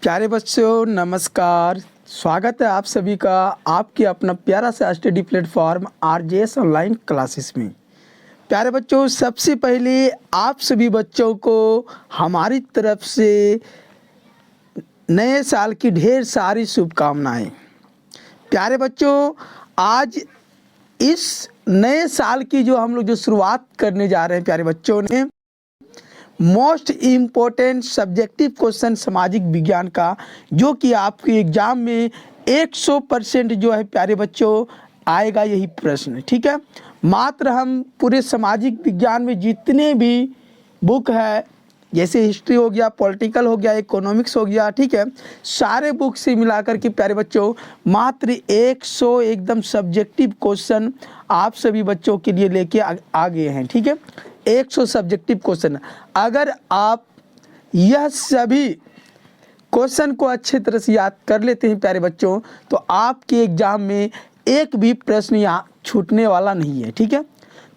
प्यारे बच्चों नमस्कार। स्वागत है आप सभी का आपके अपना प्यारा सा study platform RJS online classes में। प्यारे बच्चों सबसे पहले आप सभी बच्चों को हमारी तरफ से नए साल की ढेर सारी शुभकामनाएं। प्यारे बच्चों आज इस नए साल की जो हम लोग जो शुरुआत करने जा रहे हैं प्यारे बच्चों ने मोस्ट इम्पोर्टेंट सब्जेक्टिव क्वेश्चन सामाजिक विज्ञान का जो कि आपके एग्जाम में 100% जो है प्यारे बच्चों आएगा यही प्रश्न। ठीक है, मात्र हम पूरे सामाजिक विज्ञान में जितने भी बुक है जैसे हिस्ट्री हो गया, पॉलिटिकल हो गया, इकोनॉमिक्स हो गया, ठीक है, सारे बुक से मिलाकर के प्यारे बच्चों मात्र 100 एकदम सब्जेक्टिव क्वेश्चन आप सभी बच्चों के लिए लेके आ गए हैं। ठीक है, 100 सब्जेक्टिव क्वेश्चन। अगर आप यह सभी क्वेश्चन को अच्छे तरह से याद कर लेते हैं प्यारे बच्चों तो आपके एग्जाम में एक भी प्रश्न यहाँ छूटने वाला नहीं है। ठीक है,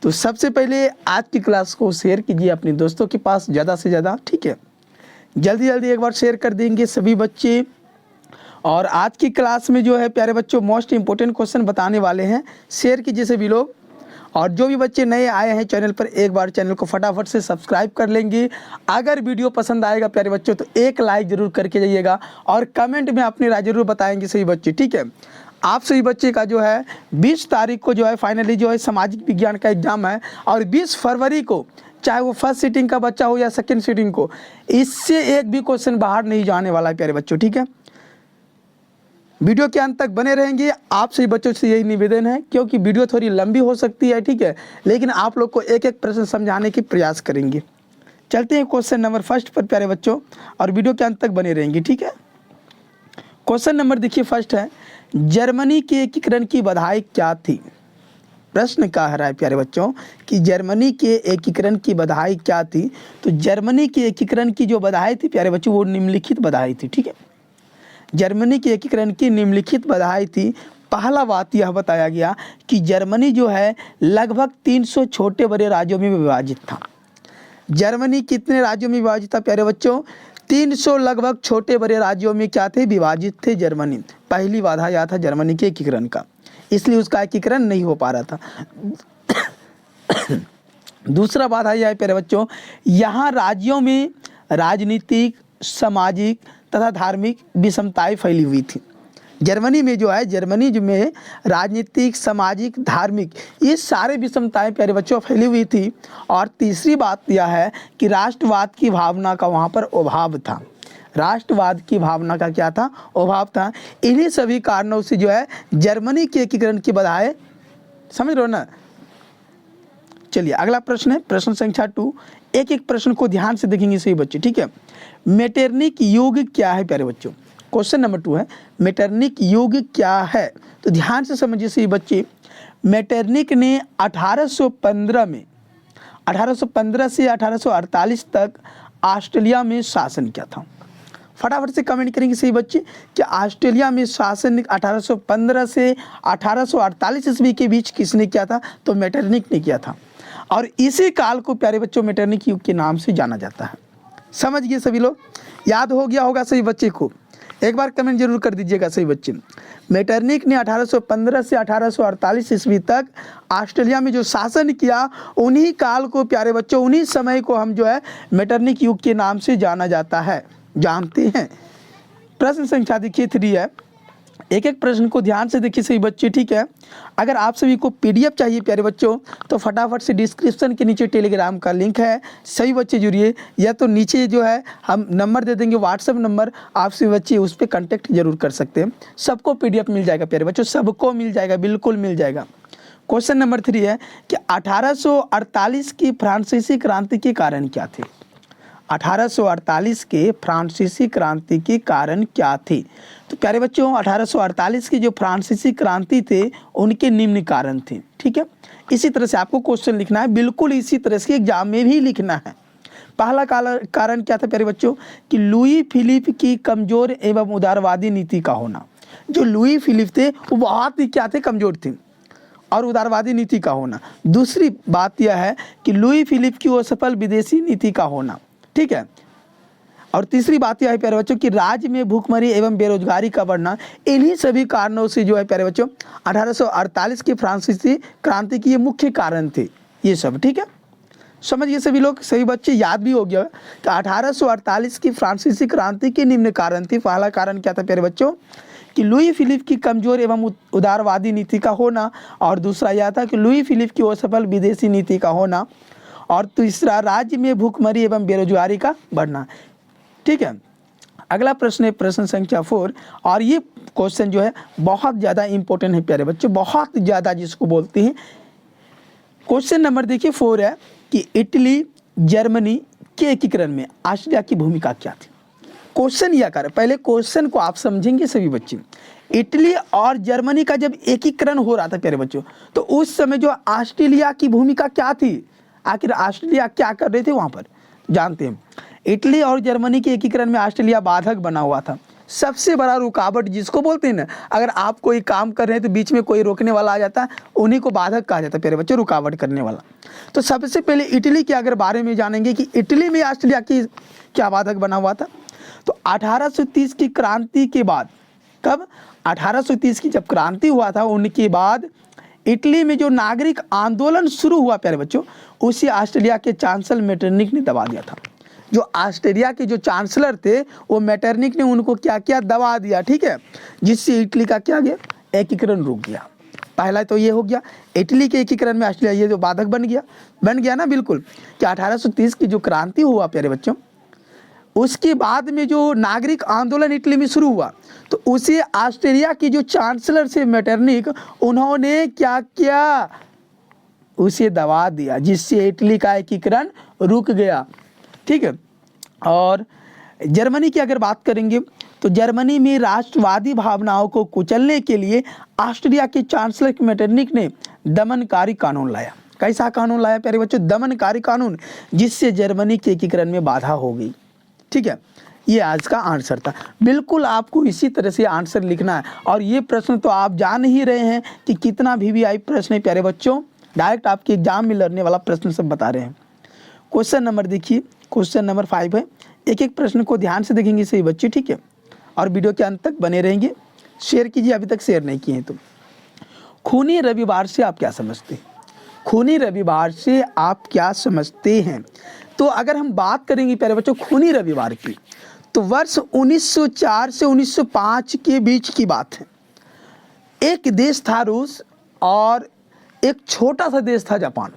तो सबसे पहले आज की क्लास को शेयर कीजिए अपने दोस्तों के पास ज़्यादा से ज़्यादा। ठीक है, जल्दी जल्दी एक बार शेयर कर देंगे सभी बच्चे। और आज की क्लास में जो है प्यारे बच्चों मोस्ट इंपोर्टेंट क्वेश्चन बताने वाले हैं, शेयर कीजिए सभी लोग। और जो भी बच्चे नए आए हैं चैनल पर एक बार चैनल को फटाफट से सब्सक्राइब कर लेंगे। अगर वीडियो पसंद आएगा प्यारे बच्चों तो एक लाइक ज़रूर करके जाइएगा और कमेंट में अपनी राय जरूर बताएंगे सही बच्चे। ठीक है, आप सभी बच्चे का जो है 20 तारीख को जो है फाइनली जो है सामाजिक विज्ञान का एग्जाम है और 20 फरवरी को चाहे वो फर्स्ट सीटिंग का बच्चा हो या सेकेंड सीटिंग को इससे एक भी क्वेश्चन बाहर नहीं जाने वाला है प्यारे बच्चों। ठीक है, वीडियो के अंत तक बने रहेंगे। आप सभी बच्चों से यही निवेदन है क्योंकि वीडियो थोड़ी लंबी हो सकती है, ठीक है, लेकिन आप लोग को एक एक प्रश्न समझाने की प्रयास करेंगे। चलते हैं क्वेश्चन नंबर फर्स्ट पर प्यारे बच्चों और वीडियो के अंत तक बने रहेंगे। ठीक है, क्वेश्चन नंबर देखिए फर्स्ट है, जर्मनी के एकीकरण की बधाई क्या थी। प्रश्न कह रहा है प्यारे बच्चों कि जर्मनी के एकीकरण की बधाई क्या थी। तो जर्मनी के एकीकरण की जो बधाई थी प्यारे बच्चों वो निम्नलिखित बधाई थी। ठीक है, जर्मनी के एकीकरण की निम्नलिखित बधाई थी। पहला बात यह बताया गया कि जर्मनी जो है लगभग 300 छोटे बड़े राज्यों में विभाजित था। जर्मनी कितने राज्यों में विभाजित था प्यारे बच्चों? 300 लगभग छोटे बड़े राज्यों में क्या थे? विभाजित थे जर्मनी। पहली बाधा यह था जर्मनी के एकीकरण का, इसलिए उसका एकीकरण नहीं हो पा रहा था। दूसरा बाधा यह है प्यारे बच्चों, यहाँ राज्यों में राजनीतिक, सामाजिक तथा धार्मिक विषमताएं फैली हुई थी। जर्मनी में जो है जर्मनी में राजनीतिक, सामाजिक, धार्मिक ये सारे विषमताएं प्यारे बच्चों फैली हुई थी। और तीसरी बात यह है कि राष्ट्रवाद की भावना का वहाँ पर अभाव था। राष्ट्रवाद की भावना का क्या था? अभाव था। इन्हीं सभी कारणों से जो है जर्मनी के एकीकरण की बधाई, समझ रहे हो ना। चलिए अगला प्रश्न है प्रश्न संख्या 2। एक एक प्रश्न को ध्यान से देखेंगे सही बच्चे। ठीक है, मेटरनिक युग क्या है प्यारे बच्चों? क्वेश्चन नंबर 2 है मेटरनिक युग क्या है। तो ध्यान से समझिए सही बच्चे। मेटरनिक ने 1815 से 1848 तक ऑस्ट्रेलिया में शासन किया था। फटाफट से कमेंट करेंगे सही बच्चे कि ऑस्ट्रेलिया में शासन 1815 से 1848 ईस्वी के बीच किसने किया था? तो मेटरनिक ने किया था। और इसी काल को प्यारे बच्चों मेटरनिक युग के नाम से जाना जाता है। समझ गए सभी लोग? याद हो गया होगा सही बच्चे को? एक बार कमेंट जरूर कर दीजिएगा सही बच्चे। मेटरनिक ने 1815 से 1848 ईस्वी तक ऑस्ट्रेलिया में जो शासन किया उन्हीं काल को प्यारे बच्चों, उन्हीं समय को हम जो है मेटरनिक युग के नाम से जाना जाता है, जानते हैं। प्रश्न संख्या देखिए 3 है। एक एक प्रश्न को ध्यान से देखिए सही बच्चे। ठीक है, अगर आप सभी को पीडीएफ चाहिए प्यारे बच्चों तो फटाफट से डिस्क्रिप्शन के नीचे टेलीग्राम का लिंक है, सही बच्चे जुड़िए, या तो नीचे जो है हम नंबर दे देंगे व्हाट्सएप नंबर, आप सभी बच्चे उस पर कांटेक्ट जरूर कर सकते हैं। सबको पीडीएफ मिल जाएगा प्यारे बच्चों, सबको मिल जाएगा, बिल्कुल मिल जाएगा। क्वेश्चन नंबर 3 है कि 1848 की फ्रांसीसी क्रांति के कारण क्या थे। 1848 के फ्रांसीसी क्रांति के कारण क्या थे? तो प्यारे बच्चों 1848 की जो फ्रांसीसी क्रांति थे उनके निम्न कारण थे। ठीक है, इसी तरह से आपको क्वेश्चन लिखना है, बिल्कुल इसी तरह से एग्जाम में भी लिखना है। पहला कारण क्या था प्यारे बच्चों कि लुई फिलिप की कमजोर एवं उदारवादी नीति का होना। जो लुई फिलिप थे वो बहुत ही क्या थे? कमजोर थे और उदारवादी नीति का होना। दूसरी बात यह है कि लुई फिलिप की असफल विदेशी नीति का होना। ठीक है, और तीसरी बात यह है प्यारे बच्चों कि राज्य में भूखमरी एवं बेरोजगारी का बढ़ना, इन्हीं सभी कारणों से जो है प्यारे बच्चों 1848 की फ्रांसीसी क्रांति की ये मुख्य कारण थे ये सब। ठीक है, समझिए सभी लोग, सभी बच्चे याद भी हो गया कि 1848 की फ्रांसीसी क्रांति के निम्न कारण थी। पहला कारण क्या था प्यारे बच्चों कि लुई फिलिप की कमजोर एवं उदारवादी नीति का होना, और दूसरा यह था कि लुई फिलिप की असफल विदेशी नीति का होना, और तीसरा राज्य में भूखमरी एवं बेरोजगारी का बढ़ना। ठीक है, अगला प्रश्न है प्रश्न संख्या 4, और ये क्वेश्चन जो है बहुत ज़्यादा इंपॉर्टेंट है प्यारे बच्चों, बहुत ज़्यादा जिसको बोलते हैं। क्वेश्चन नंबर देखिए 4 है कि इटली जर्मनी के एकीकरण में ऑस्ट्रिया की भूमिका क्या थी। क्वेश्चन यह कर, पहले क्वेश्चन को आप समझेंगे सभी बच्चे। इटली और जर्मनी का जब एकीकरण हो रहा था प्यारे बच्चों, तो उस समय जो ऑस्ट्रेलिया की भूमिका क्या थी, आखिर ऑस्ट्रेलिया क्या कर रहे थे वहाँ पर, जानते हैं। इटली और जर्मनी के एकीकरण में ऑस्ट्रेलिया बाधक बना हुआ था, सबसे बड़ा रुकावट जिसको बोलते हैं ना। अगर आप कोई काम कर रहे हैं तो बीच में कोई रोकने वाला आ जाता है, उन्हीं को बाधक कहा जाता है प्यारे बच्चों, रुकावट करने वाला। तो सबसे पहले इटली के अगर बारे में जानेंगे कि इटली में ऑस्ट्रेलिया की क्या बाधक बना हुआ था। तो 1830 की क्रांति के बाद, कब 1830 की जब क्रांति हुआ था उनके बाद इटली में जो नागरिक आंदोलन शुरू हुआ प्यारे बच्चों, उसी ऑस्ट्रेलिया के चांसलर मेटरनिख ने दबा दिया था। जो ऑस्ट्रेलिया के जो चांसलर थे वो मेटरनिख ने उनको क्या किया, दबा दिया। ठीक है, जिससे इटली का क्या गया, एकीकरण रुक गया। पहला तो ये हो गया, इटली के एकीकरण में ऑस्ट्रेलिया ये जो बाधक बन गया ना, बिल्कुल, कि 1830 की जो क्रांति हुआ प्यारे बच्चों, उसके बाद में जो नागरिक आंदोलन इटली में शुरू हुआ, तो उसे ऑस्ट्रेलिया की जो चांसलर से मेटरनिख, उन्होंने क्या किया, उसे दबा दिया, जिससे इटली का एकीकरण रुक गया। ठीक है, और जर्मनी की अगर बात करेंगे तो जर्मनी में राष्ट्रवादी भावनाओं को कुचलने के लिए ऑस्ट्रिया के चांसलर मेटरनिख ने दमनकारी कानून लाया। कैसा कानून लाया प्यारे बच्चों, दमनकारी कानून, जिससे जर्मनी के एकीकरण में बाधा हो गई। ठीक है, ये आज का आंसर था। बिल्कुल आपको इसी तरह से आंसर लिखना है, और ये प्रश्न तो आप जान ही रहे हैं कि कितना VVI प्रश्न है प्यारे बच्चों, डायरेक्ट आपके एग्जाम में लड़ने वाला प्रश्न सब बता रहे हैं। क्वेश्चन नंबर देखिए, क्वेश्चन नंबर 5 है। एक एक प्रश्न को ध्यान से देखेंगे सही बच्चे, ठीक है, और वीडियो के अंत तक बने रहेंगे। शेयर कीजिए, अभी तक शेयर नहीं किए हैं तो। खूनी रविवार से आप क्या समझते हैं, खूनी रविवार से आप क्या समझते हैं। तो अगर हम बात करेंगे प्यारे बच्चों खूनी रविवार की, तो वर्ष 1904 से 1905 के बीच की बात है। एक देश था रूस, और एक छोटा सा देश था जापान।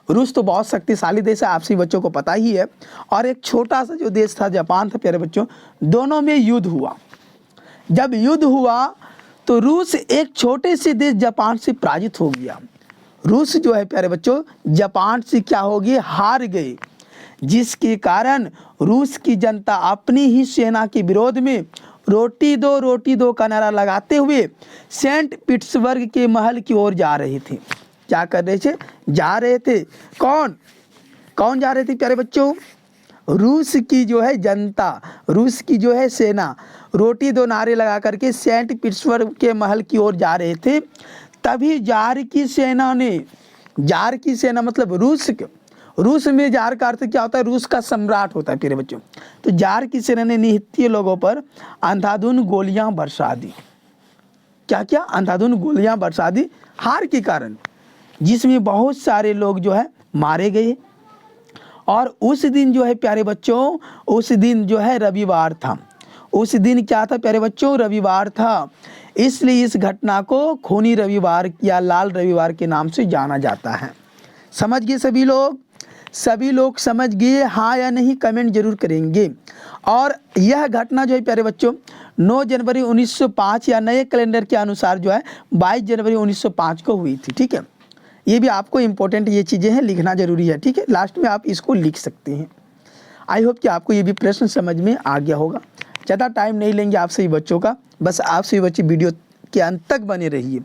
रूस तो बहुत शक्तिशाली देश है, आप सभी बच्चों को पता ही है, और एक छोटा सा जो देश था जापान था प्यारे बच्चों, दोनों में युद्ध हुआ। जब युद्ध हुआ तो रूस एक छोटे से देश जापान से पराजित हो गया। रूस जो है प्यारे बच्चों जापान से क्या हो गए, हार गए, जिसके कारण रूस की जनता अपनी ही सेना के विरोध में रोटी दो का नारा लगाते हुए सेंट पीटर्सबर्ग के महल की ओर जा रही थी। क्या कर रहे थे, जा रहे थे, कौन जा रहे थे प्यारे बच्चों, रूस की जो है जनता, रूस की जो है सेना रोटी दो नारे लगा करके सेंट पीटर्सबर्ग के महल की ओर जा रहे थे। तभी जार की सेना ने, जार की सेना मतलब रूस में जार का अर्थ क्या होता है, रूस का सम्राट होता है प्यारे बच्चों। तो जार की सेना ने निहत्थे लोगों पर अंधाधुंध गोलियां बरसा दी। क्या क्या, अंधाधुंध गोलियां बरसा दी हार के कारण, जिसमें बहुत सारे लोग जो है मारे गए। और उस दिन जो है प्यारे बच्चों, उस दिन जो है रविवार था। उस दिन क्या था प्यारे बच्चों, रविवार था। इसलिए इस घटना को खूनी रविवार या लाल रविवार के नाम से जाना जाता है। समझ गए सभी लोग, सभी लोग समझ गए, हाँ या नहीं कमेंट जरूर करेंगे। और यह घटना जो है प्यारे बच्चों 9 जनवरी 1905 या नए कैलेंडर के अनुसार जो है 22 जनवरी 1905 को हुई थी। ठीक है, ये भी आपको इम्पोर्टेंट ये चीज़ें हैं, लिखना जरूरी है। ठीक है, लास्ट में आप इसको लिख सकते हैं। आई होप कि आपको ये भी प्रश्न समझ में आ गया होगा। ज़्यादा टाइम नहीं लेंगे आप सभी बच्चों का, बस आप सभी बच्चे वीडियो के अंत तक बने रहिए,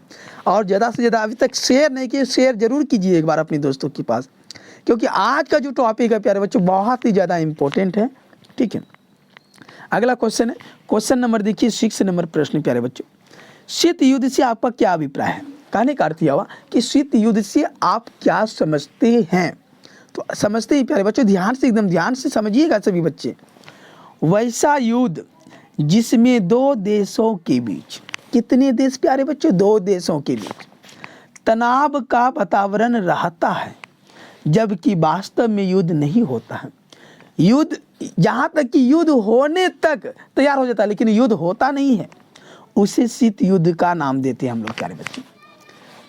और ज़्यादा से ज़्यादा अभी तक शेयर नहीं किए, शेयर जरूर कीजिए एक बार अपने दोस्तों के पास, क्योंकि आज का जो टॉपिक है प्यारे बच्चों बहुत ही ज़्यादा इम्पोर्टेंट है। ठीक है, अगला क्वेश्चन है, क्वेश्चन नंबर देखिए 6 नंबर प्रश्न प्यारे बच्चों, शीत युद्ध से आपका क्या अभिप्राय है। कहने का अर्थ यह हुआ कि शीत युद्ध से आप क्या समझते हैं। तो समझते ही प्यारे बच्चों, ध्यान से, एकदम ध्यान से समझिएगा सभी बच्चे। वैसा युद्ध जिसमें दो देशों के बीच, कितने देश प्यारे बच्चों, दो देशों के बीच तनाव का वातावरण रहता है, जबकि वास्तव में युद्ध नहीं होता है। युद्ध, जहाँ तक कि युद्ध होने तक तैयार हो जाता है लेकिन युद्ध होता नहीं है, उसे शीत युद्ध का नाम देते हैं हम लोग प्यारे बच्चों।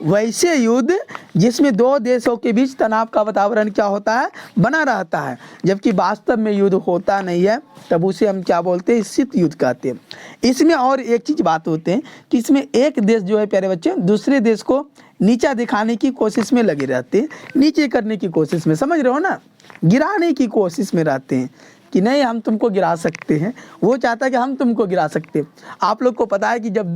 वैसे युद्ध जिसमें दो देशों के बीच तनाव का वातावरण क्या होता है, बना रहता है, जबकि वास्तव में युद्ध होता नहीं है, तब उसे हम क्या बोलते हैं, शीत युद्ध कहते हैं। इसमें और एक चीज़ बात होते हैं कि इसमें एक देश जो है प्यारे बच्चे दूसरे देश को नीचा दिखाने की कोशिश में लगे रहते हैं, नीचे करने की कोशिश में, समझ रहे हो ना, गिराने की कोशिश में रहते हैं कि नहीं हम तुमको गिरा सकते हैं, वो चाहता है कि हम तुमको गिरा सकते हैं। आप लोग को पता है कि जब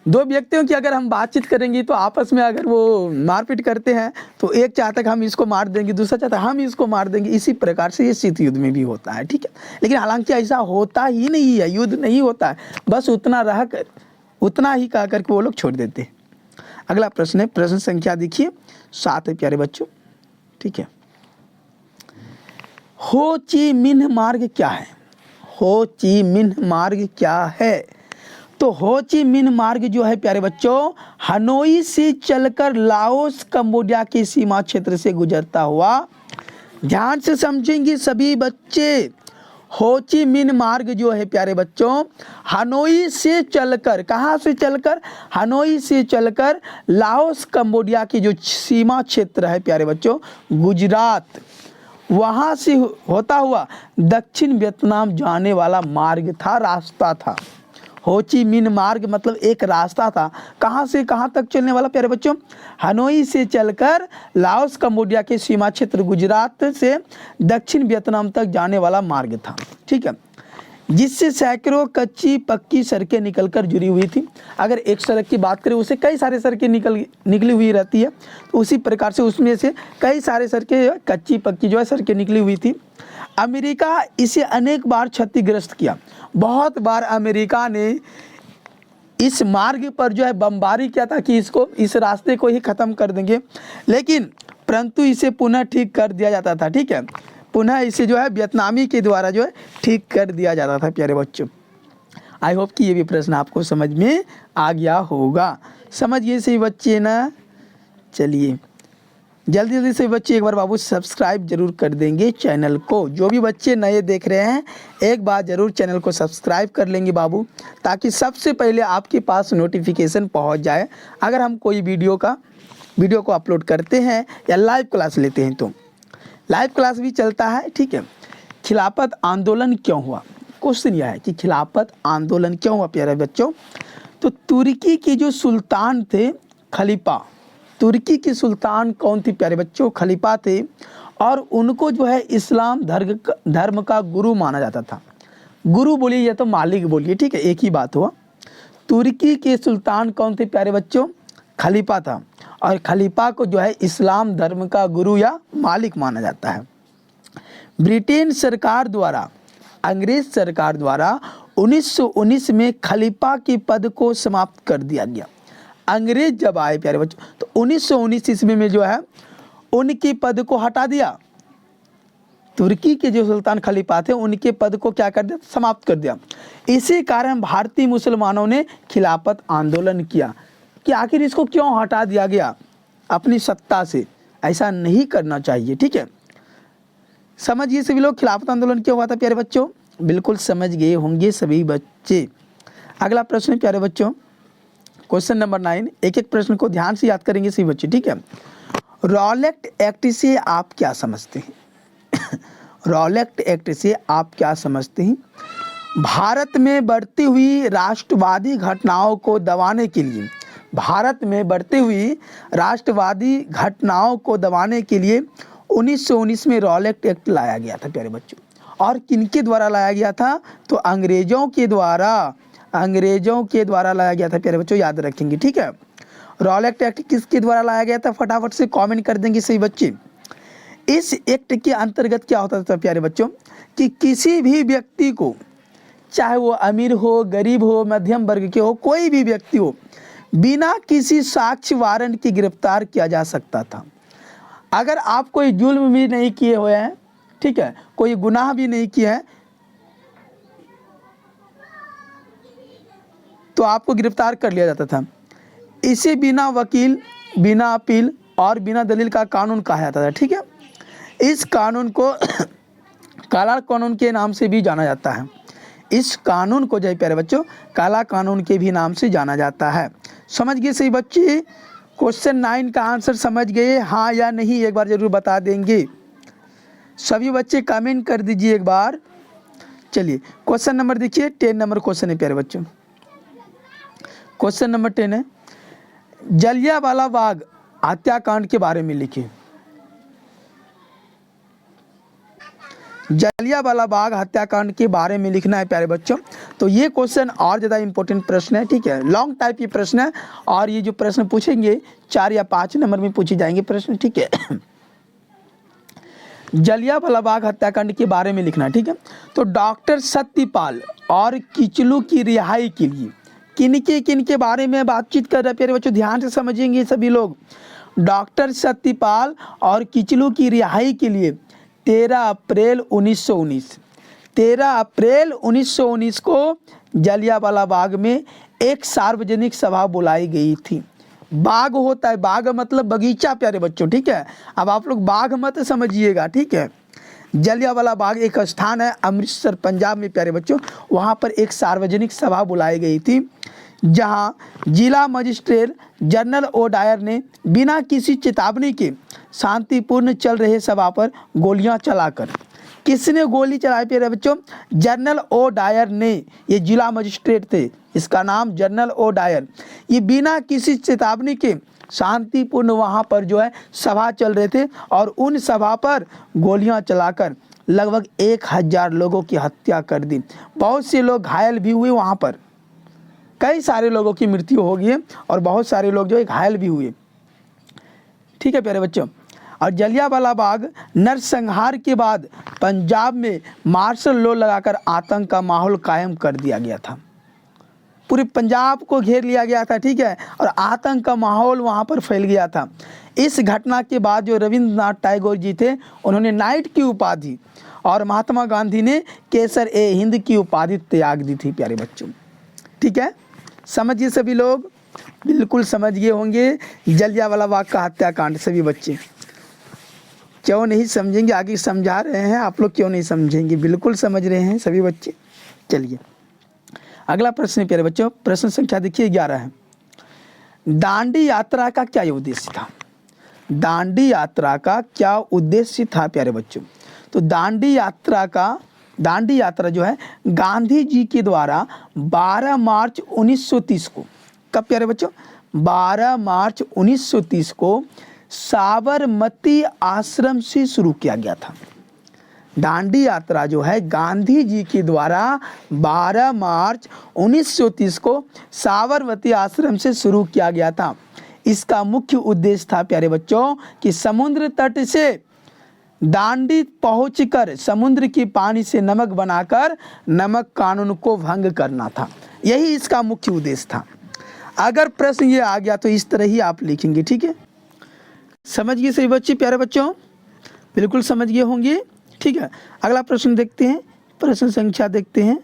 दो व्यक्तियों की अगर हम बातचीत करेंगे तो आपस में अगर वो मारपीट करते हैं तो एक चाहता है कि हम इसको मार देंगे, दूसरा चाहता है हम इसको मार देंगे। इसी प्रकार से ये शीत युद्ध में भी होता है, ठीक है। लेकिन हालांकि ऐसा होता ही नहीं है, युद्ध नहीं होता है, बस उतना ही कह करके वो लोग छोड़ देते हैं। अगला प्रश्न है, प्रश्न संख्या देखिए 7 है प्यारे बच्चों, ठीक है। हो ची मिन्ह मार्ग क्या है? हो ची मिन्ह मार्ग क्या है? तो हो ची मिन्ह मार्ग जो है प्यारे बच्चों, हनोई से चलकर लाओस कंबोडिया के सीमा क्षेत्र से गुजरता हुआ, ध्यान से समझेंगे सभी बच्चे, हो ची मिन्ह मार्ग जो है प्यारे बच्चों, हनोई से चलकर, कहाँ से चलकर? हनोई से चलकर लाओस कंबोडिया की जो सीमा क्षेत्र है प्यारे बच्चों, गुजरात, वहाँ से होता हुआ दक्षिण वियतनाम जाने वाला मार्ग था, रास्ता था। हो ची मिन्ह मार्ग मतलब एक रास्ता था, कहाँ से कहाँ तक चलने वाला प्यारे बच्चों? हनोई से चलकर लाओस कंबोडिया के सीमा क्षेत्र गुजरात से दक्षिण वियतनाम तक जाने वाला मार्ग था, ठीक है, जिससे सैकड़ों कच्ची पक्की सड़कें निकलकर जुड़ी हुई थी। अगर एक सड़क की बात करें उससे कई सारे सड़कें निकली हुई रहती है, तो उसी प्रकार से उसमें से कई सारे सड़कें कच्ची पक्की जो है सड़कें निकली हुई थी। अमेरिका इसे अनेक बार क्षतिग्रस्त किया, बहुत बार अमेरिका ने इस मार्ग पर जो है बमबारी किया था कि इस रास्ते को ही ख़त्म कर देंगे, लेकिन परंतु इसे पुनः ठीक कर दिया जाता था, ठीक है, पुनः इसे जो है वियतनामी के द्वारा जो है ठीक कर दिया जाता था प्यारे बच्चों। आई होप कि ये भी प्रश्न आपको समझ में आ गया होगा, समझ गए सही बच्चे ना। चलिए जल्दी जल्दी से बच्चे एक बार बाबू सब्सक्राइब जरूर कर देंगे चैनल को, जो भी बच्चे नए देख रहे हैं एक बार ज़रूर चैनल को सब्सक्राइब कर लेंगे बाबू, ताकि सबसे पहले आपके पास नोटिफिकेशन पहुंच जाए अगर हम कोई वीडियो को अपलोड करते हैं या लाइव क्लास लेते हैं। तो लाइव क्लास भी चलता है, ठीक है। खिलाफत आंदोलन क्यों हुआ? क्वेश्चन यह है कि खिलाफत आंदोलन क्यों हुआ प्यारे बच्चों? तो तुर्की के जो सुल्तान थे खलीफा, तुर्की की सुल्तान कौन थी प्यारे बच्चों? खलीफा थे, और उनको जो है इस्लाम धर्म का गुरु माना जाता था। गुरु बोलिए या तो मालिक बोलिए, ठीक है, एक ही बात हुआ। तुर्की के सुल्तान कौन थे प्यारे बच्चों? खलीफा था, और खलीफा को जो है इस्लाम धर्म का गुरु या मालिक माना जाता है। ब्रिटेन सरकार द्वारा, अंग्रेज सरकार द्वारा 1919 में खलीफा के पद को समाप्त कर दिया गया। अंग्रेज जब आए प्यारे बच्चों तो 1919 ईस्वी में जो है उनके पद को हटा दिया। तुर्की के जो सुल्तान खलीफा थे उनके पद को क्या कर दिया? समाप्त कर दिया। इसी कारण भारतीय मुसलमानों ने खिलाफत आंदोलन किया कि आखिर इसको क्यों हटा दिया गया अपनी सत्ता से, ऐसा नहीं करना चाहिए, ठीक है। समझिए सभी लोग खिलाफत आंदोलन क्यों हुआ था प्यारे बच्चों? बिल्कुल समझ गए होंगे सभी बच्चे। अगला प्रश्न प्यारे बच्चों, क्वेश्चन नंबर 9, एक एक प्रश्न को ध्यान से याद करेंगे सभी बच्चे, ठीक है। रॉलेट एक्ट से आप क्या समझते हैं? रॉलेट एक्ट से आप क्या समझते हैं? भारत में बढ़ती हुई राष्ट्रवादी घटनाओं को दबाने के लिए, भारत में बढ़ती हुई राष्ट्रवादी घटनाओं को दबाने के लिए 1919 में रॉलेट एक्ट लाया गया था प्यारे बच्चों। और किनके द्वारा लाया गया था? तो अंग्रेजों के द्वारा लाया गया था प्यारे बच्चों, याद रखेंगे, ठीक है। रॉलेट एक्ट किसके द्वारा लाया गया था? फटाफट से कमेंट कर देंगे सही बच्चे। इस एक्ट के अंतर्गत क्या होता था प्यारे बच्चों कि किसी भी व्यक्ति को, चाहे वो अमीर हो, गरीब हो, मध्यम वर्ग के हो, कोई भी व्यक्ति हो, बिना किसी साक्ष्य वारंट की गिरफ्तार किया जा सकता था। अगर आप कोई जुल्म भी नहीं किए हुए हैं, ठीक है, कोई गुनाह भी नहीं किया है, तो आपको गिरफ्तार कर लिया जाता था। इसे बिना वकील, बिना अपील और बिना दलील का कानून कहा जाता था। ठीक है, इस कानून को काला कानून के नाम से भी जाना जाता है। इस कानून को जय प्यारे बच्चों काला कानून के भी नाम से जाना जाता है। समझ गए सही बच्चे? क्वेश्चन 9 का आंसर समझ गए, हाँ या नहीं? एक बार जरूर बता देंगे। सभी बच्चे कमेंट कर दीजिए एक बार। चलिए क्वेश्चन नंबर देखिए, 10 नंबर क्वेश्चन है प्यारे बच्चों। क्वेश्चन नंबर 10 है, जलियांवाला बाग हत्याकांड के बारे में लिखिए। जलियांवाला बाग हत्याकांड के बारे में लिखना है प्यारे बच्चों। तो ये क्वेश्चन और ज़्यादा इंपॉर्टेंट प्रश्न है। ठीक है, लॉन्ग टाइप के प्रश्न है और ये जो प्रश्न पूछेंगे 4 या 5 नंबर में पूछे जाएंगे प्रश्न। ठीक है, जलियांवाला बाग हत्याकांड के बारे में लिखना। ठीक है, तो डॉक्टर सत्यपाल और किचलू की रिहाई के लिए किनके बारे में बातचीत कर रहे हैं प्यारे बच्चों? ध्यान से समझेंगे सभी लोग। डॉक्टर सत्यपाल और किचलू की रिहाई के लिए 13 अप्रैल 1919 को जलियांवाला बाग में एक सार्वजनिक सभा बुलाई गई थी। बाग होता है, बाग मतलब बगीचा प्यारे बच्चों। ठीक है, अब आप लोग बाग मत समझिएगा। ठीक है, जलियांवाला बाग एक स्थान है अमृतसर पंजाब में प्यारे बच्चों। वहाँ पर एक सार्वजनिक सभा बुलाई गई थी जहाँ जिला मजिस्ट्रेट जनरल ओडायर ने बिना किसी चेतावनी के शांतिपूर्ण चल रहे सभा पर गोलियां चलाकर, किसने गोली चलाई प्यारे बच्चों? जनरल ओडायर ने, ये जिला मजिस्ट्रेट थे, इसका नाम जनरल ओडायर। ये बिना किसी चेतावनी के शांतिपूर्ण वहाँ पर जो है सभा चल रहे थे और उन सभा पर गोलियां चलाकर लगभग 1000 लोगों की हत्या कर दी। बहुत से लोग घायल भी हुए, वहाँ पर कई सारे लोगों की मृत्यु हो गई और बहुत सारे लोग जो है घायल भी हुए। ठीक है प्यारे बच्चों, और जलियांवाला बाग नरसंहार के बाद पंजाब में मार्शल लॉ लगाकर आतंक का माहौल कायम कर दिया गया था। पूरे पंजाब को घेर लिया गया था। ठीक है, और आतंक का माहौल वहाँ पर फैल गया था। इस घटना के बाद जो रविंद्रनाथ टैगोर जी थे उन्होंने नाइट की उपाधि और महात्मा गांधी ने केसर-ए-हिंद की उपाधि त्याग दी थी प्यारे बच्चों। ठीक है, समझिए सभी लोग, बिल्कुल समझ गए होंगे जलियांवाला बाग का हत्याकांड। सभी बच्चे क्यों नहीं समझेंगे? आगे समझा रहे हैं आप लोग, क्यों नहीं समझेंगे? बिल्कुल समझ रहे हैं सभी बच्चे। चलिए अगला प्रश्न प्यारे बच्चों, प्रश्न संख्या देखिए 11 है। दांडी यात्रा का क्या उद्देश्य था? दांडी यात्रा का क्या उद्देश्य था प्यारे बच्चों? तो दांडी यात्रा जो है गांधी जी के द्वारा 12 मार्च 1930 को, कब प्यारे बच्चों? 12 मार्च 1930 को साबरमती आश्रम से शुरू किया गया था। दांडी यात्रा जो है गांधी जी के द्वारा 12 मार्च 1930 को साबरमती आश्रम से शुरू किया गया था। इसका मुख्य उद्देश्य था प्यारे बच्चों कि समुद्र तट से दांडी पहुंचकर समुद्र के पानी से नमक बनाकर नमक कानून को भंग करना था। यही इसका मुख्य उद्देश्य था। अगर प्रश्न ये आ गया तो इस तरह ही आप लिखेंगे। ठीक है, समझ गए सही बच्चे? प्यारे बच्चों बिल्कुल समझ गए होंगे। ठीक है, अगला प्रश्न देखते हैं, प्रश्न संख्या देखते हैं।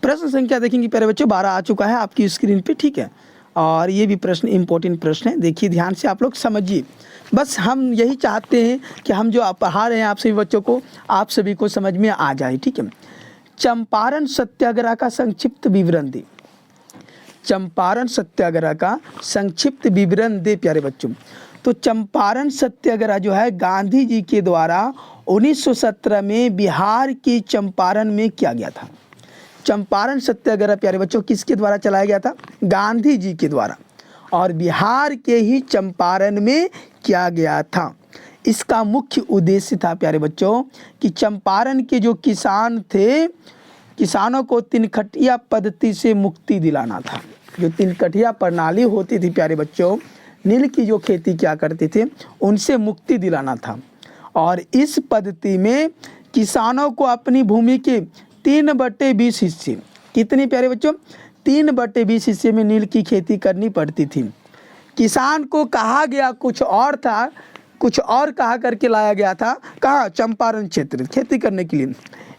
प्रश्न संख्या देखेंगे प्यारे बच्चों 12 आ चुका है आपकी स्क्रीन पे। ठीक है, और ये भी प्रश्न इंपॉर्टेंट प्रश्न है, देखिए ध्यान से आप लोग समझिए। बस हम यही चाहते हैं कि हम जो आप पढ़ा रहे हैं आप सभी बच्चों को, आप सभी को समझ में आ जाए। ठीक है, चंपारण सत्याग्रह का संक्षिप्त विवरण दे। चंपारण सत्याग्रह का संक्षिप्त विवरण दे प्यारे बच्चों। तो चंपारण सत्याग्रह जो है गांधी जी के द्वारा 1917 में बिहार के चंपारण में किया गया था। चंपारण सत्याग्रह प्यारे बच्चों किसके द्वारा चलाया गया था? गांधी जी के द्वारा, और बिहार के ही चंपारण में किया गया था। इसका मुख्य उद्देश्य था प्यारे बच्चों कि चंपारण के जो किसान थे, किसानों को तिनकटिया पद्धति से मुक्ति दिलाना था। जो तिनकटिया प्रणाली होती थी प्यारे बच्चों, नील की जो खेती किया करते थे, उनसे मुक्ति दिलाना था। और इस पद्धति में किसानों को अपनी भूमि के 3/20 हिस्से, कितने प्यारे बच्चों? 3/20 हिस्से में नील की खेती करनी पड़ती थी। किसान को कहा गया कुछ और था, कुछ और कहा करके लाया गया था, कहाँ, चंपारण क्षेत्र खेती करने के लिए।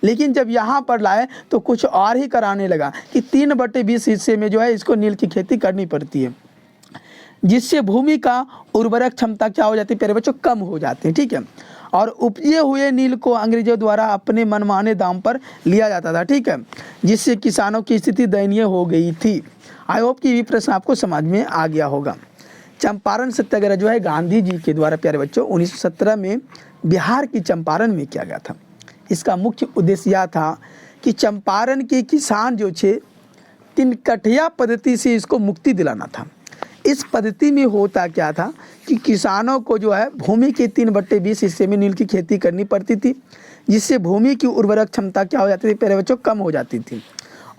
लेकिन जब यहाँ पर लाए तो कुछ और ही कराने लगा कि 3/20 हिस्से में जो है इसको नील की खेती करनी पड़ती है, जिससे भूमि का उर्वरक क्षमता क्या हो जाती है प्यारे बच्चों, कम हो जाती है। ठीक है, और उपजे हुए नील को अंग्रेजों द्वारा अपने मनमाने दाम पर लिया जाता था। ठीक है, जिससे किसानों की स्थिति दयनीय हो गई थी। आई होप कि ये प्रश्न आपको समझ में आ गया होगा। चंपारण सत्याग्रह जो है गांधी जी के द्वारा प्यारे बच्चों 1917 में बिहार की चंपारण में किया गया था। इसका मुख्य उद्देश्य यह था कि चंपारण के किसान जो थे 3 कठिया पद्धति से इसको मुक्ति दिलाना था। इस पद्धति में होता क्या था कि किसानों को जो है भूमि के 3/20 हिस्से में नील की खेती करनी पड़ती थी, जिससे भूमि की उर्वरक क्षमता क्या हो जाती थी प्यारे बच्चों, कम हो जाती थी।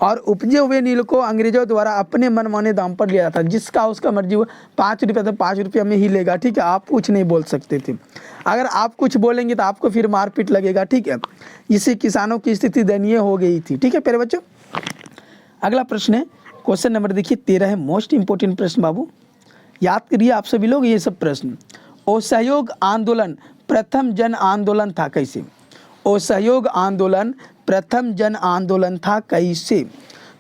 और उपजे हुए नील को अंग्रेजों द्वारा अपने मनमाने दाम पर लिया था, जिसका उसका मर्जी हुआ 5 रुपये तो 5 रुपये में ही लेगा। ठीक है, आप कुछ नहीं बोल सकते थे। अगर आप कुछ बोलेंगे तो आपको फिर मारपीट लगेगा। ठीक है, इससे किसानों की स्थिति दयनीय हो गई थी। ठीक है प्यारे बच्चों, अगला प्रश्न है, क्वेश्चन नंबर देखिए 13 है, मोस्ट इंपोर्टेंट प्रश्न बाबू, याद करिए आप सभी लोग ये सब प्रश्न। असहयोग आंदोलन प्रथम जन आंदोलन था कैसे? असहयोग आंदोलन प्रथम जन आंदोलन था कैसे?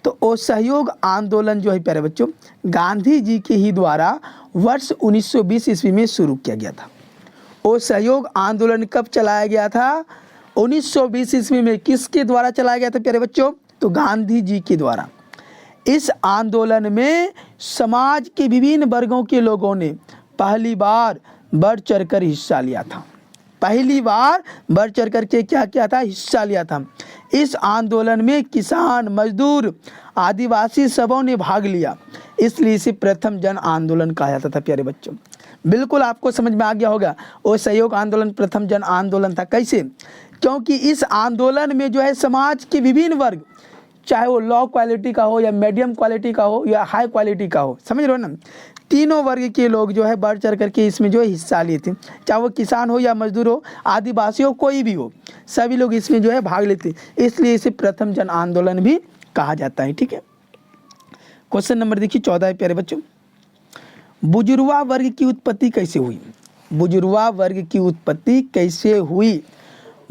तो असहयोग आंदोलन जो है प्यारे बच्चों गांधी जी के ही द्वारा वर्ष 1920 ईस्वी में शुरू किया गया था। असहयोग आंदोलन कब चलाया गया था? 1920 ईस्वी में। किसके द्वारा चलाया गया था प्यारे बच्चों? तो गांधी जी के द्वारा। इस आंदोलन में समाज के विभिन्न वर्गों के लोगों ने पहली बार बढ़ चढ़कर हिस्सा लिया था। पहली बार बढ़ चढ़ करके क्या किया था? हिस्सा लिया था। इस आंदोलन में किसान, मजदूर, आदिवासी सबों ने भाग लिया, इसलिए इसे प्रथम जन आंदोलन कहा जाता था प्यारे बच्चों। बिल्कुल आपको समझ में आ गया होगा, वो सहयोग आंदोलन प्रथम जन आंदोलन था। कैसे? क्योंकि इस आंदोलन में जो है समाज के विभिन्न वर्ग, चाहे वो लो क्वालिटी का हो या मीडियम क्वालिटी का हो या हाई क्वालिटी का हो, समझ रहे हो ना, तीनों वर्ग के लोग जो है बढ़ चढ़ करके इसमें जो है हिस्सा लिए थे। चाहे वो किसान हो या मजदूर हो, आदिवासी हो, कोई भी हो, सभी लोग इसमें जो है भाग लेते, इसलिए इसे प्रथम जन आंदोलन भी कहा जाता है। ठीक है, क्वेश्चन नंबर देखिए 14 है प्यारे बच्चों, बुजुर्वा वर्ग की उत्पत्ति कैसे हुई? बुजुर्वा वर्ग की उत्पत्ति कैसे हुई?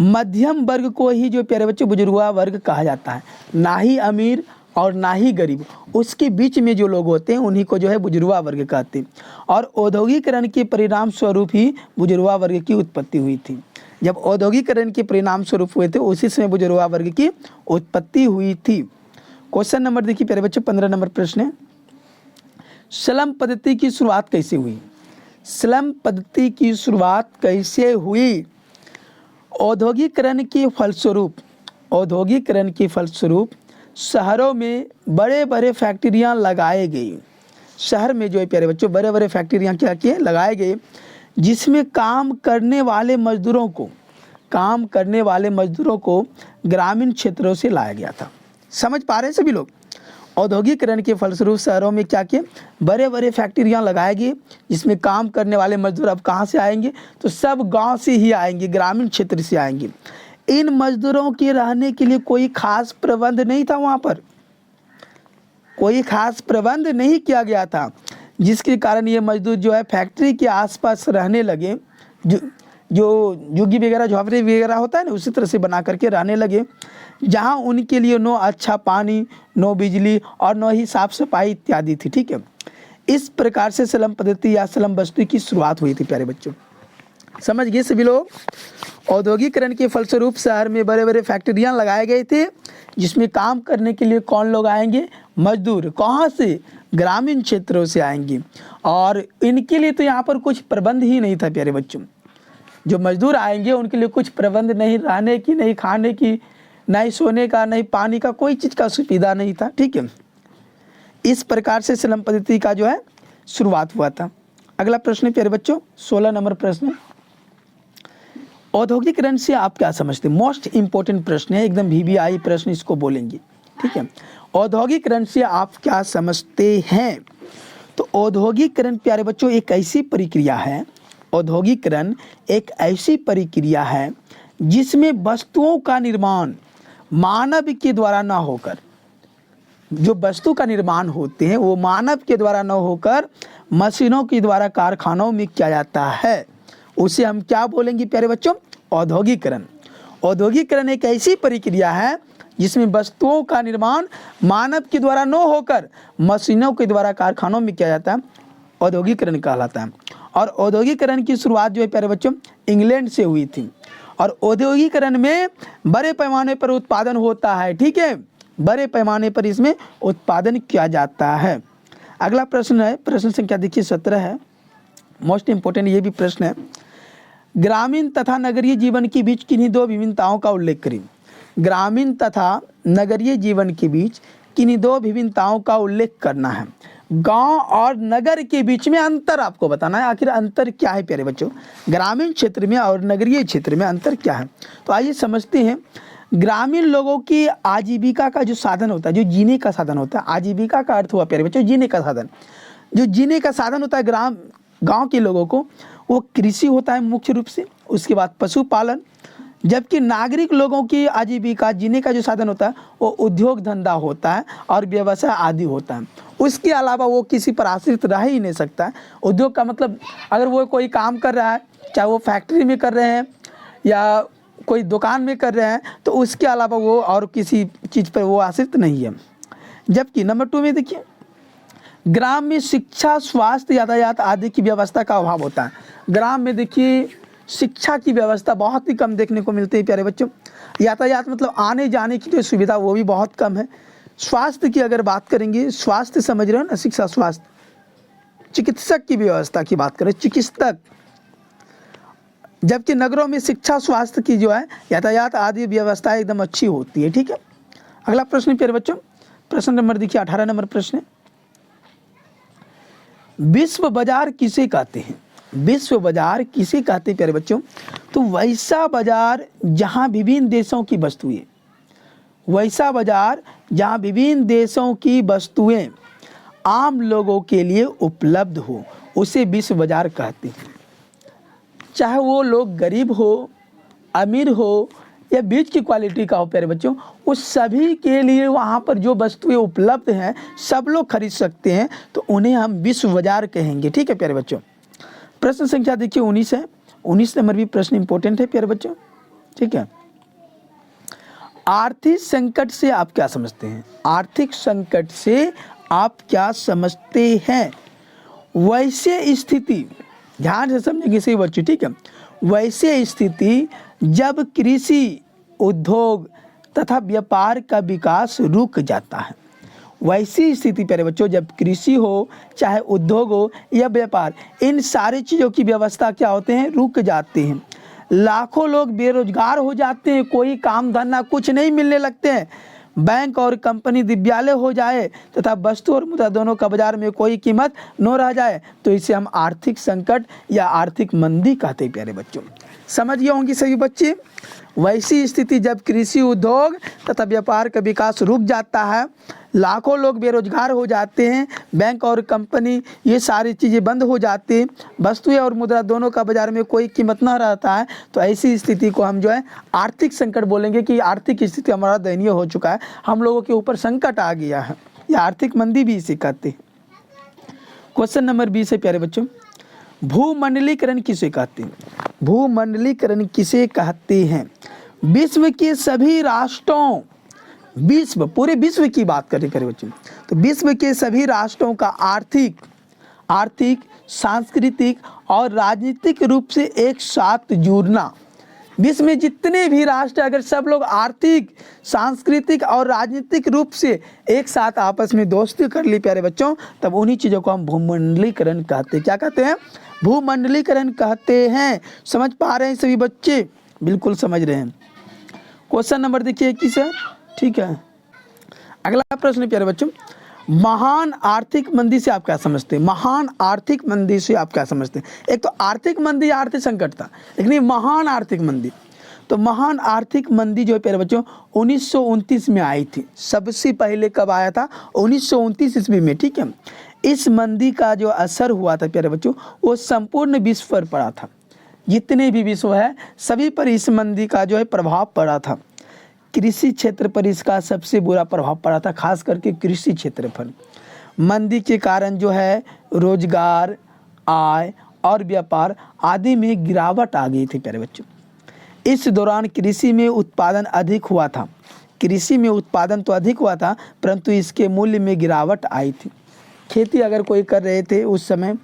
मध्यम वर्ग को ही जो प्यारे बच्चों बुजुर्गा वर्ग कहा जाता है, ना ही अमीर और ना ही गरीब, उसके बीच में जो लोग होते हैं उन्हीं को जो है बुजुर्गा वर्ग कहते हैं। और औद्योगिकरण के परिणाम स्वरूप ही बुजुर्गा वर्ग की उत्पत्ति हुई थी। जब औद्योगिकरण के परिणाम स्वरूप हुए थे उसी समय बुजुर्गा वर्ग की उत्पत्ति हुई थी। क्वेश्चन नंबर देखिए प्यारे बच्चों 15 नंबर प्रश्न है, स्लम पद्धति की शुरुआत कैसे हुई? स्लम पद्धति की शुरुआत कैसे हुई? औद्योगिकरण के फलस्वरूप शहरों में बड़े बड़े फैक्ट्रियां लगाए गई। शहर में जो है प्यारे बच्चों बड़े बड़े फैक्ट्रियां क्या किए? लगाए गए, जिसमें काम करने वाले मजदूरों को ग्रामीण क्षेत्रों से लाया गया था। समझ पा रहे हैं सभी लोग? औद्योगिकरण के फलस्वरूप शहरों में क्या किए? बड़े बड़े फैक्ट्रियां लगाए गए, जिसमें काम करने वाले मजदूर अब कहाँ से आएंगे? तो सब गांव से ही आएंगे, ग्रामीण क्षेत्र से आएंगे। इन मजदूरों के रहने के लिए कोई खास प्रबंध नहीं था, वहाँ पर कोई खास प्रबंध नहीं किया गया था, जिसके कारण ये मजदूर जो है फैक्ट्री के आसपास रहने लगे। जो झुग्गी वगैरह, झोपड़ी वगैरह होता है ना, उसी तरह से बना करके रहने लगे, जहाँ उनके लिए नो अच्छा पानी, नो बिजली और नो ही साफ सफाई इत्यादि थी। ठीक है, इस प्रकार से स्लम पद्धति या स्लम बस्ती की शुरुआत हुई थी प्यारे बच्चों। समझ गए सभी लोग? औद्योगिकरण के फलस्वरूप शहर में बड़े बड़े फैक्ट्रियां लगाए गए थे, जिसमें काम करने के लिए कौन लोग आएंगे? मजदूर। कहाँ से? ग्रामीण क्षेत्रों से आएंगे। और इनके लिए तो यहाँ पर कुछ प्रबंध ही नहीं था प्यारे बच्चों। जो मजदूर आएंगे उनके लिए कुछ प्रबंध नहीं, रहने की नहीं, खाने की नहीं, सोने का नहीं, पानी का कोई चीज़ का सुविधा नहीं था। ठीक है, इस प्रकार से स्लम पद्धति का जो है शुरुआत हुआ था। अगला प्रश्न प्यारे बच्चों 16 नंबर प्रश्न, औद्योगिकरण से आप क्या समझते हैं? मोस्ट इंपॉर्टेंट प्रश्न है, एकदम VVI प्रश्न इसको बोलेंगे। ठीक है, औद्योगिकरण से आप क्या समझते हैं? तो औद्योगिकरण प्यारे बच्चों एक ऐसी प्रक्रिया है, औद्योगिकरण एक ऐसी प्रक्रिया है जिसमें वस्तुओं का निर्माण मानव के द्वारा ना होकर, जो वस्तु का निर्माण होते हैं वो मानव के द्वारा न होकर मशीनों के द्वारा कारखानों में किया जाता है। उसे हम क्या बोलेंगे प्यारे बच्चों? औद्योगिकरण। औद्योगिकरण एक ऐसी प्रक्रिया है जिसमें वस्तुओं का निर्माण मानव के द्वारा न होकर मशीनों के द्वारा कारखानों में किया जाता है, औद्योगिकरण कहलाता है। और औद्योगिकरण की शुरुआत जो है प्यारे बच्चों इंग्लैंड से हुई थी। और औद्योगिकरण में बड़े पैमाने पर उत्पादन होता है, ठीक है, बड़े पैमाने पर इसमें उत्पादन किया जाता है। अगला प्रश्न है, प्रश्न संख्या देखिए 17 है, मोस्ट इंपोर्टेंट ये भी प्रश्न है। ग्रामीण तथा नगरीय जीवन के बीच किन्हीं दो विभिन्नताओं का उल्लेख करें। ग्रामीण तथा नगरीय जीवन के बीच किन्हीं दो विभिन्नताओं का उल्लेख करना है। गांव और नगर के बीच में अंतर आपको बताना है, आखिर अंतर क्या है प्यारे बच्चों, ग्रामीण क्षेत्र में और नगरीय क्षेत्र में अंतर क्या है। तो आइए समझते हैं। ग्रामीण लोगों की आजीविका का जो साधन होता है, जो जीने का साधन होता है, आजीविका का अर्थ हुआ प्यारे बच्चों जीने का साधन, जो जीने का साधन होता है गांव के लोगों को, वो कृषि होता है मुख्य रूप से, उसके बाद पशुपालन। जबकि नागरिक लोगों की आजीविका जीने का जो साधन होता है वो उद्योग धंधा होता है और व्यवसाय आदि होता है। उसके अलावा वो किसी पर आश्रित रह ही नहीं सकता है। उद्योग का मतलब अगर वो कोई काम कर रहा है, चाहे वो फैक्ट्री में कर रहे हैं या कोई दुकान में कर रहे हैं, तो उसके अलावा वो और किसी चीज़ पर वो आश्रित नहीं है। जबकि नंबर 2 में देखिए, ग्राम में शिक्षा, स्वास्थ्य, यातायात आदि की व्यवस्था का अभाव होता है। ग्राम में देखिए शिक्षा की व्यवस्था बहुत ही कम देखने को मिलती है प्यारे बच्चों। यातायात मतलब आने जाने की जो सुविधा वो भी बहुत कम है। स्वास्थ्य की अगर बात करेंगे, स्वास्थ्य समझ रहे हो ना, शिक्षा, स्वास्थ्य, चिकित्सक की व्यवस्था की बात करें, चिकित्सक। जबकि नगरों में शिक्षा, स्वास्थ्य की जो है, यातायात आदि व्यवस्था एकदम अच्छी होती है, ठीक है। अगला प्रश्न प्यारे बच्चों, प्रश्न नंबर देखिए 18 नंबर प्रश्न है। विश्व बाजार किसे कहते हैं? विश्व बाजार किसे कहते हैं प्यारे बच्चों? तो वैसा बाजार जहां विभिन्न देशों की वस्तुएं, वैसा बाजार जहां विभिन्न देशों की वस्तुएं आम लोगों के लिए उपलब्ध हो, उसे विश्व बाजार कहते हैं। चाहे वो लोग गरीब हो, अमीर हो या बीच की क्वालिटी का हो प्यारे बच्चों, उस सभी के लिए वहाँ पर जो वस्तुएं उपलब्ध हैं सब लोग खरीद सकते हैं, तो उन्हें हम विश्व बाजार कहेंगे, ठीक है प्यारे बच्चों। प्रश्न संख्या देखिए 19 है, 19 नंबर भी प्रश्न इंपॉर्टेंट है प्यारे बच्चों, ठीक है। आर्थिक संकट से आप क्या समझते हैं? आर्थिक संकट से आप क्या समझते हैं? वैसे स्थिति, ध्यान से समझेंगे सही बच्चों, ठीक है। वैसे स्थिति जब कृषि, उद्योग तथा व्यापार का विकास रुक जाता है। वैसी स्थिति प्यारे बच्चों जब कृषि हो, चाहे उद्योग हो या व्यापार, इन सारी चीज़ों की व्यवस्था क्या होते हैं, रुक जाते हैं। लाखों लोग बेरोजगार हो जाते हैं, कोई काम धंधा कुछ नहीं मिलने लगते हैं। बैंक और कंपनी दिवालिया हो जाए तथा वस्तु और मुद्रा दोनों का बाजार में कोई कीमत न रह जाए, तो इसे हम आर्थिक संकट या आर्थिक मंदी कहते हैं प्यारे बच्चों। समझ गए होंगे सभी बच्चे। वैसी स्थिति जब कृषि, उद्योग तथा व्यापार का विकास रुक जाता है, लाखों लोग बेरोजगार हो जाते हैं, बैंक और कंपनी ये सारी चीज़ें बंद हो जाती हैं, वस्तुएं और मुद्रा दोनों का बाजार में कोई कीमत ना रहता है, तो ऐसी स्थिति को हम जो है आर्थिक संकट बोलेंगे कि आर्थिक स्थिति हमारा दयनीय हो चुका है, हम लोगों के ऊपर संकट आ गया है, या आर्थिक मंदी भी इसे कहते हैं। क्वेश्चन नंबर 20 है प्यारे बच्चों, भूमंडलीकरण किसे कहते हैं? भूमंडलीकरण किसे कहते हैं? विश्व के सभी राष्ट्रों, विश्व, पूरे विश्व की बात करें प्यारे बच्चों, तो विश्व के सभी राष्ट्रों का आर्थिक, सांस्कृतिक और राजनीतिक रूप से एक साथ जुड़ना। विश्व में जितने भी राष्ट्र अगर सब लोग आर्थिक, सांस्कृतिक और राजनीतिक रूप से एक साथ आपस में दोस्ती कर ली प्यारे बच्चों, तब उन्हीं चीज़ों को हम भूमंडलीकरण कहते हैं। क्या कहते हैं? भूमंडलीकरण कहते हैं। समझ पा रहे हैं सभी बच्चे? बिल्कुल समझ रहे हैं। क्वेश्चन नंबर देखिए 21 है, ठीक है। अगला प्रश्न प्यारे बच्चों, महान आर्थिक मंदी से आप क्या समझते हैं? महान आर्थिक मंदी से आप क्या समझते हैं? एक तो आर्थिक मंदी, आर्थिक संकट था, लेकिन ये महान आर्थिक मंदी, तो महान आर्थिक मंदी जो है प्यारे बच्चों 1929 में आई थी। सबसे पहले कब आया था? 1929 ईस्वी में, ठीक है। इस मंदी का जो असर हुआ था प्यारे बच्चों, वो संपूर्ण विश्व पर पड़ा था। जितने भी विश्व है सभी पर इस मंदी का जो है प्रभाव पड़ा था। कृषि क्षेत्र पर इसका सबसे बुरा प्रभाव पड़ा था, खास करके कृषि क्षेत्र पर। मंदी के कारण जो है रोजगार, आय और व्यापार आदि में गिरावट आ गई थी प्यारे बच्चों। इस दौरान कृषि में उत्पादन अधिक हुआ था। कृषि में उत्पादन तो अधिक हुआ था, परंतु इसके मूल्य में गिरावट आई थी। खेती अगर कोई कर रहे थे उस समय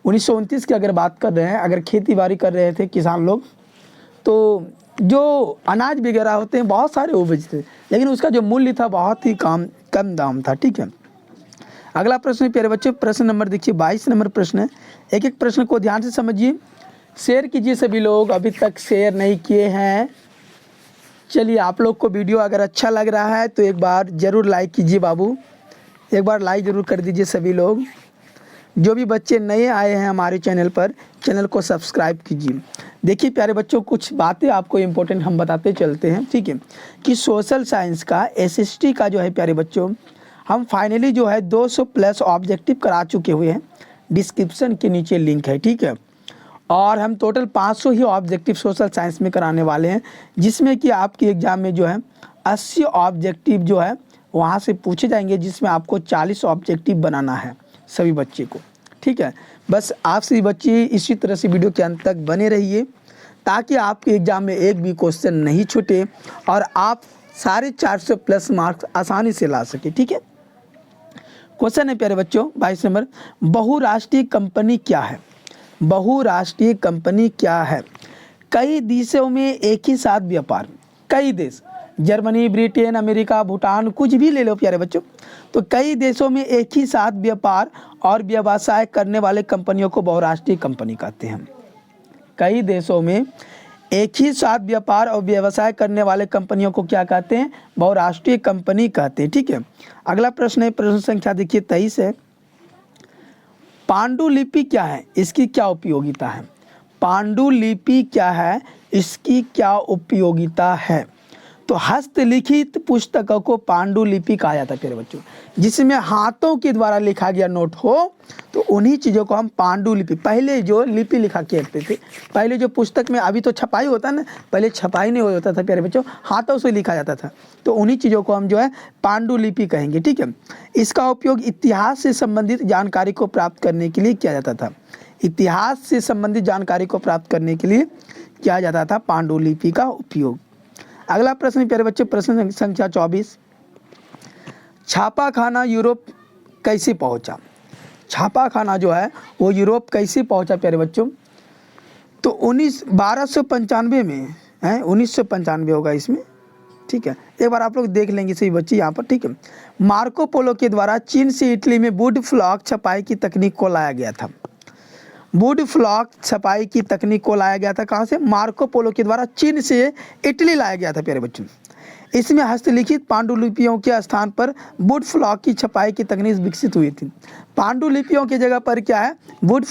1929 की अगर बात कर रहे हैं, अगर खेती बाड़ी कर रहे थे किसान लोग, तो जो अनाज वगैरह होते हैं बहुत सारे उपजते, लेकिन उसका जो मूल्य था बहुत ही कम दाम था। ठीक है, अगला प्रश्न है प्यारे बच्चों, प्रश्न नंबर देखिए 22 नंबर प्रश्न है। एक एक प्रश्न को ध्यान से समझिए, शेयर कीजिए सभी लोग, अभी तक शेयर नहीं किए हैं। चलिए, आप लोग को वीडियो अगर अच्छा लग रहा है तो एक बार ज़रूर लाइक कीजिए बाबू, एक बार लाइक ज़रूर कर दीजिए सभी लोग। जो भी बच्चे नए आए हैं हमारे चैनल पर, चैनल को सब्सक्राइब कीजिए। देखिए प्यारे बच्चों, कुछ बातें आपको इम्पोर्टेंट हम बताते चलते हैं। ठीक है, कि सोशल साइंस का एसएसटी का जो है प्यारे बच्चों, हम फाइनली जो है 200 प्लस ऑब्जेक्टिव करा चुके हुए हैं। डिस्क्रिप्शन के नीचे लिंक है। ठीक है, और हम टोटल 500 ही ऑब्जेक्टिव सोशल साइंस में कराने वाले हैं, जिसमें कि आपके एग्ज़ाम में जो है 80 ऑब्जेक्टिव जो है वहाँ से पूछे जाएंगे, जिसमें आपको 40 ऑब्जेक्टिव बनाना है सभी बच्चे को। ठीक है, बस आप सभी बच्चे इसी तरह से वीडियो के अंत तक बने रहिए, ताकि आपके एग्ज़ाम में एक भी क्वेश्चन नहीं छूटे और आप सारे 400 प्लस मार्क्स आसानी से ला सके। ठीक है, क्वेश्चन है प्यारे बच्चों 22 नंबर, बहुराष्ट्रीय कंपनी क्या है? बहुराष्ट्रीय कंपनी क्या है? कई देशों में एक ही साथ व्यापार, कई देश, जर्मनी, ब्रिटेन, अमेरिका, भूटान, कुछ भी ले लो प्यारे बच्चों, तो कई देशों में एक ही साथ व्यापार और व्यवसाय करने वाले कंपनियों को बहुराष्ट्रीय कंपनी कहते हैं। कई देशों में एक ही साथ व्यापार और व्यवसाय करने वाले कंपनियों को क्या कहते हैं? बहुराष्ट्रीय कंपनी कहते हैं। ठीक है, अगला प्रश्न है, प्रश्न संख्या देखिए 23 है। पांडुलिपि क्या है? इसकी क्या उपयोगिता है? पांडुलिपि क्या है? इसकी क्या उपयोगिता है? तो हस्तलिखित पुस्तकों को पांडुलिपि कहा जाता है प्यारे बच्चों, जिसमें हाथों के द्वारा लिखा गया नोट हो, तो उन्हीं चीज़ों को हम पांडुलिपि, पहले जो लिपि लिखा करते थे, पहले जो पुस्तक में, अभी तो छपाई होता है ना, पहले छपाई नहीं होता था प्यारे बच्चों, हाथों से लिखा जाता था, तो उन्हीं चीज़ों को हम जो है पांडुलिपि कहेंगे। ठीक है, इसका उपयोग इतिहास से संबंधित जानकारी को प्राप्त करने के लिए किया जाता था। इतिहास से संबंधित जानकारी को प्राप्त करने के लिए किया जाता था पांडुलिपि का उपयोग। अगला प्रश्न प्यारे बच्चे, प्रश्न संख्या 24, छापा खाना यूरोप कैसे पहुंचा? छापा खाना जो है वो यूरोप कैसे पहुंचा प्यारे बच्चों? तो 1295 में है, 1995 होगा इसमें। ठीक है, एक बार आप लोग देख लेंगे सही बच्चे यहाँ पर। ठीक है, मार्को पोलो के द्वारा चीन से इटली में वुड फ्लॉक छपाई की तकनीक को लाया गया था। वुड फ्लॉक छपाई की तकनीक को लाया गया था कहाँ से? मार्को पोलो के द्वारा चीन से इटली लाया गया था प्यारे बच्चों। इसमें हस्तलिखित पांडुलिपियों के स्थान पर वुड फ्लॉक की छपाई की तकनीक विकसित हुई थी। पांडुलिपियों की जगह पर क्या है? वुड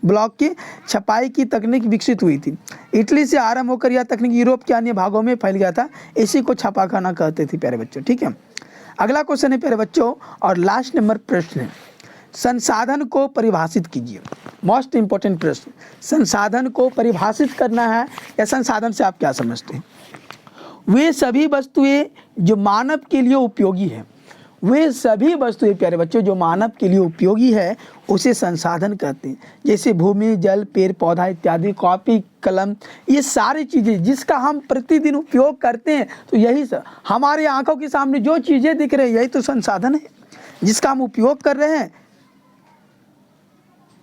ब्लॉक की छपाई की तकनीक विकसित हुई थी। इटली से आरंभ होकर यह तकनीक यूरोप के अन्य भागों में फैल गया था। इसी को छापाखाना कहते थे प्यारे बच्चों। ठीक है, अगला क्वेश्चन है प्यारे बच्चों और लास्ट नंबर प्रश्न है, संसाधन को परिभाषित कीजिए। मोस्ट इंपॉर्टेंट प्रश्न, संसाधन को परिभाषित करना है, या संसाधन से आप क्या समझते हैं? वे सभी वस्तुएं जो मानव के लिए उपयोगी है, वे सभी वस्तुएं प्यारे बच्चों जो मानव के लिए उपयोगी है उसे संसाधन कहते हैं। जैसे भूमि, जल, पेड़ पौधा इत्यादि, कॉपी, कलम, ये सारी चीज़ें जिसका हम प्रतिदिन उपयोग करते हैं, तो यही सब हमारे आंखों के सामने जो चीज़ें दिख रही है यही तो संसाधन है जिसका हम उपयोग कर रहे हैं।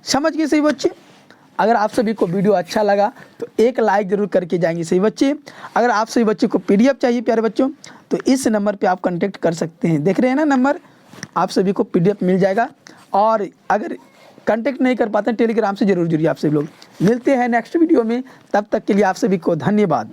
समझ गए सही बच्चे? अगर आप सभी को वीडियो अच्छा लगा तो एक लाइक जरूर करके जाएंगे सही बच्चे। अगर आप सभी बच्चे को पीडीएफ चाहिए प्यारे बच्चों, तो इस नंबर पे आप कांटेक्ट कर सकते हैं। देख रहे हैं ना नंबर, आप सभी को पीडीएफ मिल जाएगा। और अगर कांटेक्ट नहीं कर पाते हैं टेलीग्राम से जरूर जुड़िए। आप सभी लोग मिलते हैं नेक्स्ट वीडियो में, तब तक के लिए आप सभी को धन्यवाद।